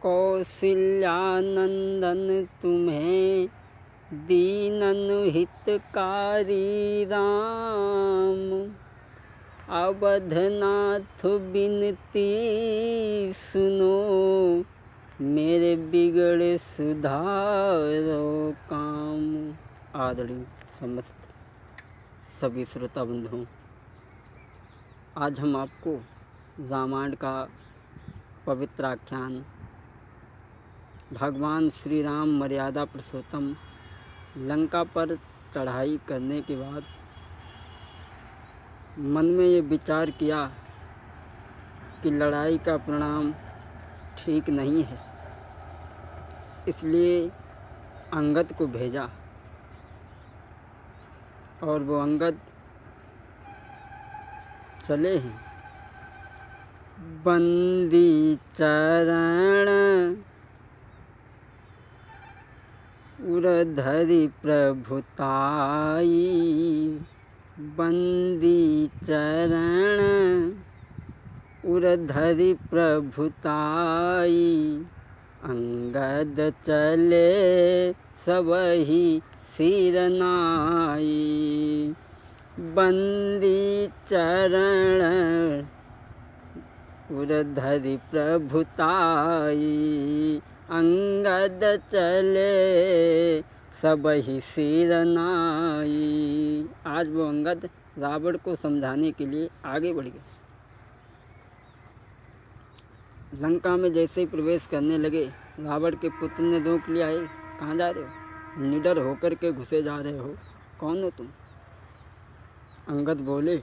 कौसल्यानंदन तुम्हें दीनन हितकारी राम। अवधनाथ बिनती सुनो, मेरे बिगड़े सुधारो काम। आदरणीय समस्त सभी श्रोता बंधुओं, आज हम आपको रामायण का पवित्र आख्यान भगवान श्री राम मर्यादा पुरुषोत्तम लंका पर चढ़ाई करने के बाद मन में ये विचार किया कि लड़ाई का परिणाम ठीक नहीं है, इसलिए अंगद को भेजा और वो अंगद चले हैं। बंदी चरण उरधरि प्रभुताई, बंदी चरण उरधरि प्रभुताई। अंगद चले सबहि सिर नाई, बंदी चरण उरधरि प्रभुताई। अंगद चले सबहि सिर नाई। आज वो अंगद रावण को समझाने के लिए आगे बढ़ गए। लंका में जैसे ही प्रवेश करने लगे, रावण के पुत्र ने रोक लिया। है, कहाँ जा रहे हो? निडर होकर के घुसे जा रहे हो, कौन हो तुम? अंगद बोले,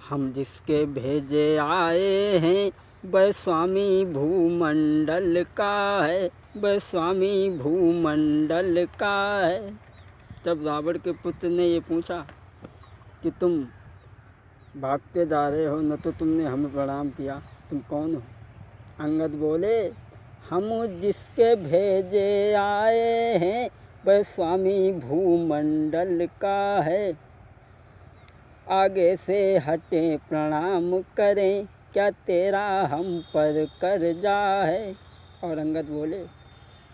हम जिसके भेजे आए हैं वह स्वामी भूमंडल का है, वह स्वामी भूमंडल का है। जब रावण के पुत्र ने ये पूछा कि तुम भागते जा रहे हो, न तो तुमने हमें प्रणाम किया, तुम कौन हो? अंगद बोले, हम जिसके भेजे आए हैं वह स्वामी भूमंडल का है। आगे से हटे प्रणाम करें, क्या तेरा हम पर कर्जा है? और अंगद बोले,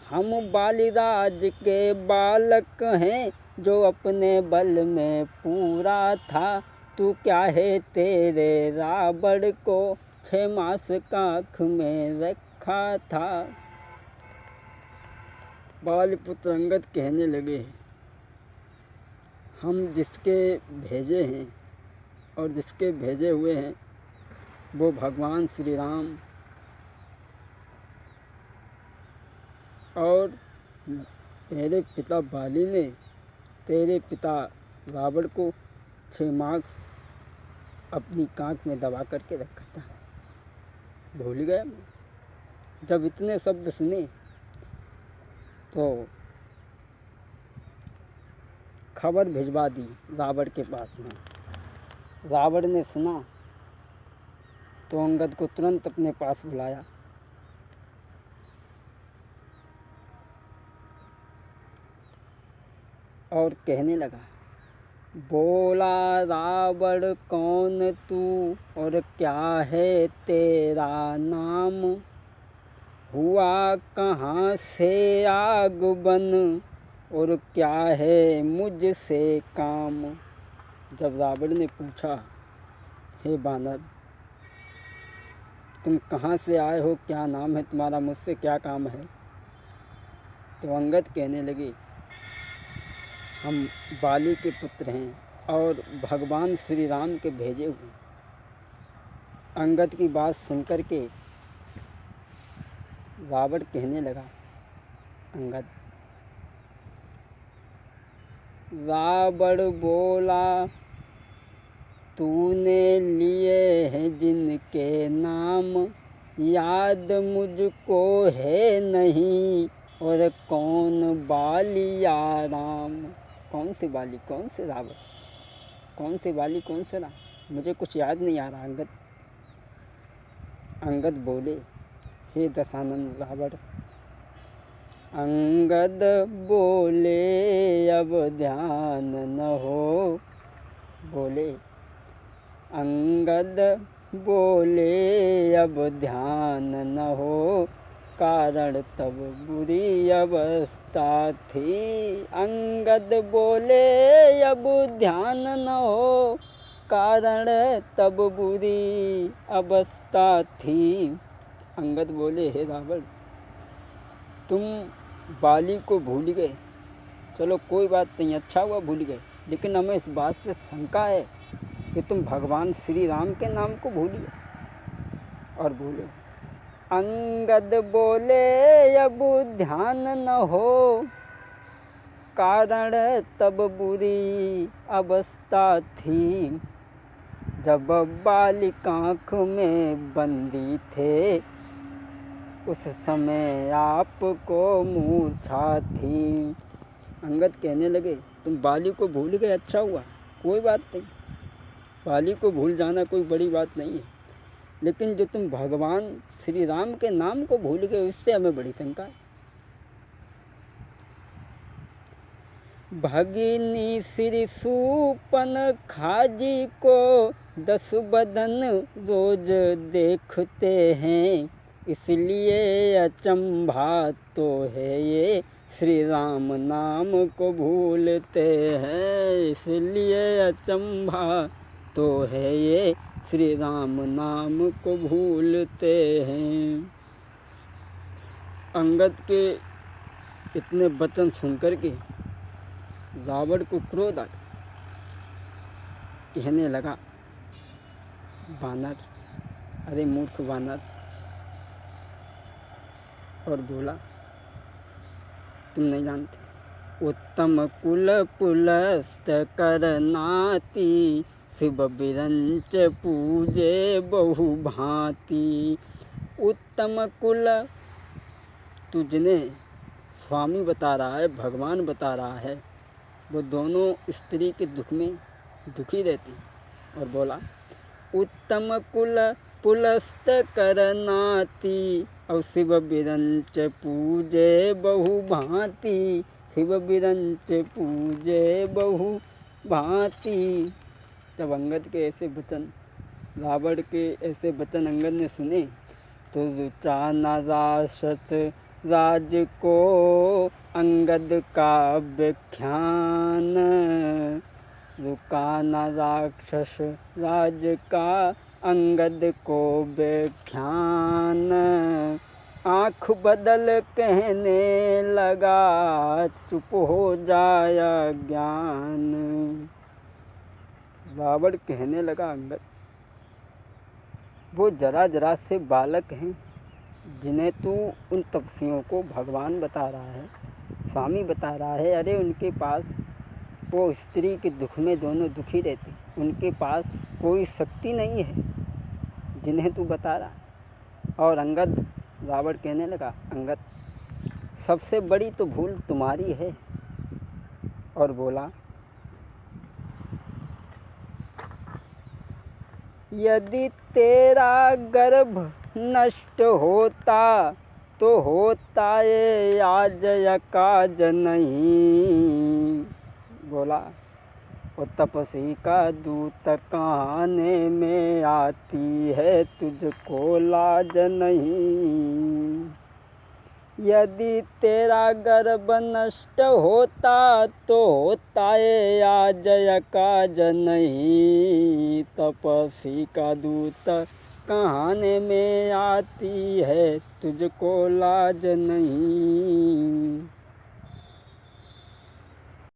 हम बालीराज के बालक हैं, जो अपने बल में पूरा था। तू क्या है तेरे रावण को 6 मास काख में रखा था। बालीपुत्र अंगद कहने लगे, हम जिसके भेजे हैं और जिसके भेजे हुए हैं वो भगवान श्री राम, और मेरे पिता बाली ने तेरे पिता रावण को 6 मास अपनी कांख में दबा करके रखा था। भूल गया मैं। जब इतने शब्द सुने तो खबर भिजवा दी रावण के पास में। रावण ने सुना तो अंगद को तुरंत अपने पास बुलाया और कहने लगा, बोला रावण कौन तू और क्या है तेरा नाम? हुआ कहाँ से आगमन और क्या है मुझसे काम? जब रावण ने पूछा, हे बानर, तुम कहाँ से आए हो, क्या नाम है तुम्हारा, मुझसे क्या काम है? तो अंगद कहने लगे, हम बाली के पुत्र हैं और भगवान श्री राम के भेजे हुए। अंगद की बात सुनकर के रावण कहने लगा, अंगद, रावण बोला, तूने लिए हैं जिनके नाम, याद मुझको है नहीं, और कौन बालिया राम? कौन से बाली, कौन से रावण, कौन से बाली, कौन से राम? मुझे कुछ याद नहीं आ रहा। अंगद बोले, हे दशानन रावण। अंगद बोले, अब ध्यान न हो, बोले अंगद बोले, अब ध्यान न हो, कारण तब बुरी अवस्था थी। अंगद बोले अब ध्यान न हो, कारण तब बुरी अवस्था थी। अंगद बोले हे रावण, तुम बाली को भूल गए, चलो कोई बात नहीं, अच्छा हुआ भूल गए, लेकिन हमें इस बात से शंका है कि तुम भगवान श्री राम के नाम को भूल गए। और बोले अंगद बोले अब ध्यान न हो, कारण तब बुरी अवस्था थी। जब बालिक आँख में बंदी थे, उस समय आपको मूर्छा थी। अंगद कहने लगे तुम बाली को भूल गए, अच्छा हुआ, कोई बात नहीं, बाली को भूल जाना कोई बड़ी बात नहीं है, लेकिन जो तुम भगवान श्री राम के नाम को भूल गए उससे हमें बड़ी शंका है। भगिनी श्री सूपन खाजी को 10 बदन रोज देखते हैं, इसलिए अचंभा तो है ये श्री राम नाम को भूलते हैं, इसलिए अचंभा तो है ये श्री राम नाम को भूलते हैं। अंगद के इतने वचन सुनकर के रावण को क्रोध आ गया, कहने लगा वानर, अरे मूर्ख वानर, और बोला तुम नहीं जानते, उत्तम कुल पुलस्त करनाती, शिव बिरंच पूजे बहु भांति। उत्तम कुल तुझने स्वामी बता रहा है, भगवान बता रहा है, वो दोनों स्त्री के दुख में दुखी रहती। और बोला उत्तम कुल पुलस्त करनाती, और शिव बिरंच पूजे बहु भांति, शिव बिरंच पूजे बहु भांति। जब अंगद के ऐसे वचन, रावण के ऐसे वचन अंगद ने सुने तो रुचा न राक्षस राज को अंगद का व्याख्यान, रुका न राक्षस राज का अंगद को व्याख्यान। आँख बदल कहने लगा चुप हो जाया ज्ञान। रावण कहने लगा अंगद, वो जरा जरा से बालक हैं जिन्हें तू उन तपस्वियों को भगवान बता रहा है, स्वामी बता रहा है, अरे उनके पास वो स्त्री के दुख में दोनों दुखी रहते, उनके पास कोई शक्ति नहीं है जिन्हें तू बता रहा। और अंगद, रावण कहने लगा अंगद, सबसे बड़ी तो भूल तुम्हारी है। और बोला यदि तेरा गर्भ नष्ट होता तो होता ये आज काज नहीं। बोला वो तपस्वी का दूत कहने में आती है, तुझको लाज नहीं। यदि तेरा गर्भ नष्ट होता तो होता ये आज काज नहीं। तपस्वी का दूत कहने में आती है, तुझको लाज नहीं।